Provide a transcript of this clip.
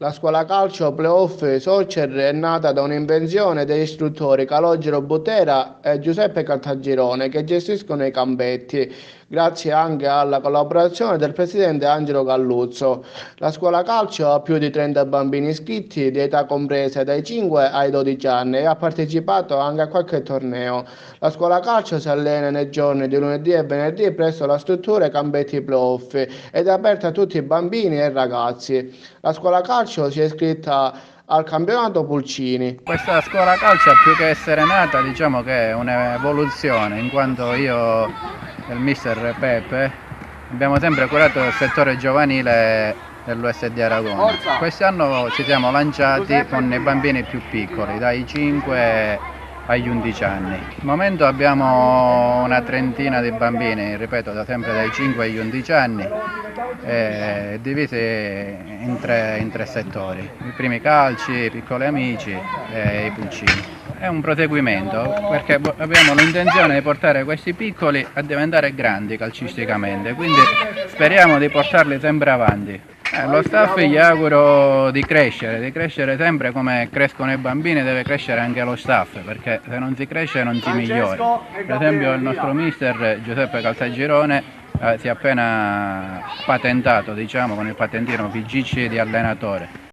La scuola calcio Playoff Soccer è nata da un'invenzione degli istruttori Calogero Butera e Giuseppe Caltagirone che gestiscono i campetti, grazie anche alla collaborazione del presidente Angelo Galluzzo. La scuola calcio ha più di 30 bambini iscritti di età compresa dai 5 ai 12 anni e ha partecipato anche a qualche torneo. La scuola calcio si allena nei giorni di lunedì e venerdì presso la struttura Campetti Playoff ed è aperta a tutti i bambini e ragazzi. La scuola calcio si è iscritta al campionato Pulcini. Questa scuola calcio, più che essere nata, diciamo che è un'evoluzione, in quanto io e il mister Pepe abbiamo sempre curato il settore giovanile dell'USD Aragona. Quest'anno ci siamo lanciati con i bambini più piccoli, dai 5 agli 11 anni. Al momento abbiamo una trentina di bambini, ripeto, sempre dai 5 agli 11 anni, divisi in tre settori: i primi calci, i piccoli amici e i pulcini. È un proseguimento perché abbiamo l'intenzione di portare questi piccoli a diventare grandi calcisticamente, quindi speriamo di portarli sempre avanti. Lo staff gli auguro di crescere sempre come crescono i bambini, deve crescere anche lo staff, perché se non si cresce non si migliora. Per esempio il nostro mister Giuseppe Caltagirone si è appena patentato, diciamo, con il patentino PGC di allenatore.